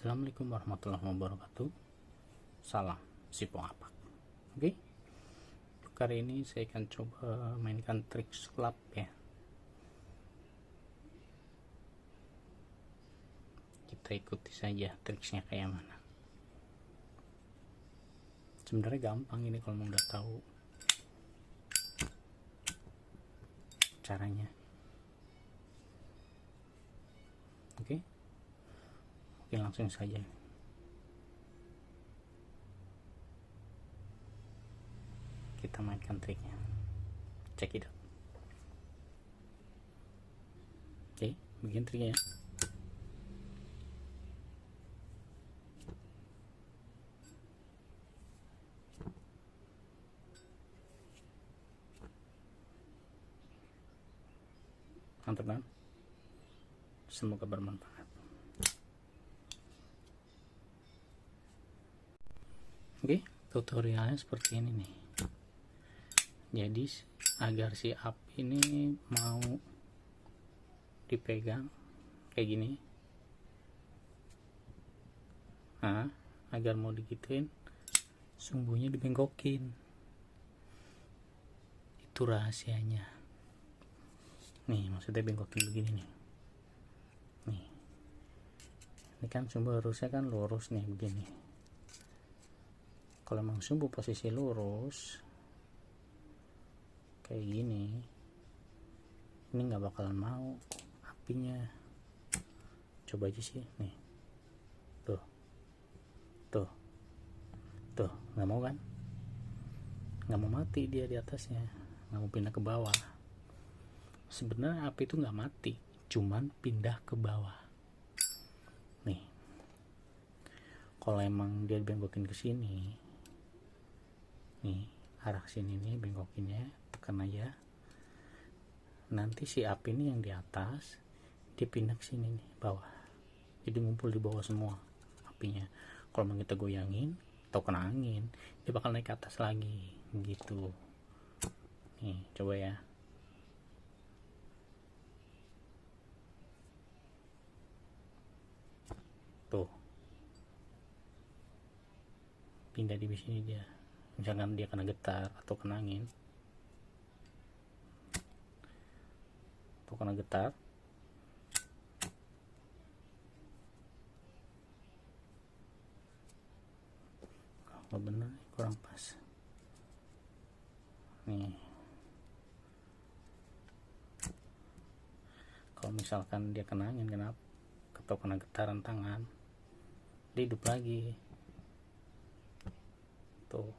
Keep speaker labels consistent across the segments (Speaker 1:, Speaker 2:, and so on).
Speaker 1: Assalamualaikum warahmatullahi wabarakatuh. Salam Sipong Apak. Oke, kali ini saya akan coba mainkan trik slap ya. Kita ikuti saja triksnya kayak mana. Sebenarnya gampang ini kalau udah tahu caranya. Oke, langsung saja. Kita mainkan triknya. Check it out. Oke, begini triknya. Mantap kan? Semoga bermanfaat. Oke, tutorialnya seperti ini nih. Jadi agar si api ini mau dipegang kayak gini, nah agar mau digituin sumbunya dibengkokin, itu rahasianya nih. Maksudnya bengkokin begini nih. Ini kan sumbu harusnya kan lurus nih begini. Kalau emang sumbu posisi lurus kayak gini, ini nggak bakalan mau apinya. Coba aja sih nih, tuh nggak mau kan, nggak mau mati dia di atasnya, nggak mau pindah ke bawah. Sebenarnya api itu nggak mati, cuman pindah ke bawah nih. Kalau emang dia bengkokin ke sini nih, arah sini nih bengkokinnya, tekan aja. Nanti si api ini yang di atas dia pindah ke sini nih, bawah. Jadi ngumpul di bawah semua apinya. Kalau mau kita goyangin atau kena angin, dia bakal naik ke atas lagi gitu. Nih, coba ya. Tuh. Pindah di sini dia. Misalkan dia kena getar atau kena angin, atau kena getar, nggak bener, kurang pas nih. Kalau misalkan dia kena angin, kenapa, atau kena getaran tangan, dia hidup lagi tuh.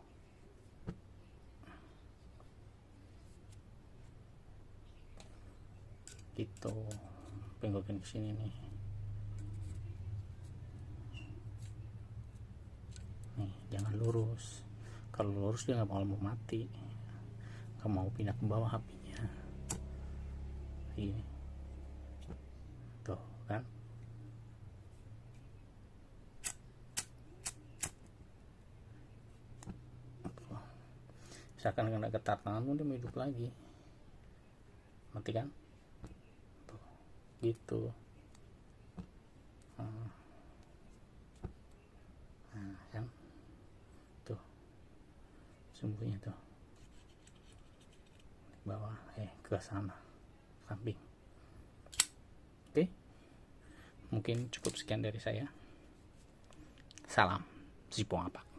Speaker 1: Gitu, bengkokin ke sini nih. Nih, jangan lurus. Kalau lurus dia nggak mau mati, nggak mau pindah ke bawah apinya. Ini tuh kan. Misalkan kena getar tangan pun dia mau hidup lagi, mati kan tuh, gitu. Nah kan tuh sumbunya tuh di bawah, ke sana samping. Oke, mungkin cukup sekian dari saya. Salam Sipong Apak.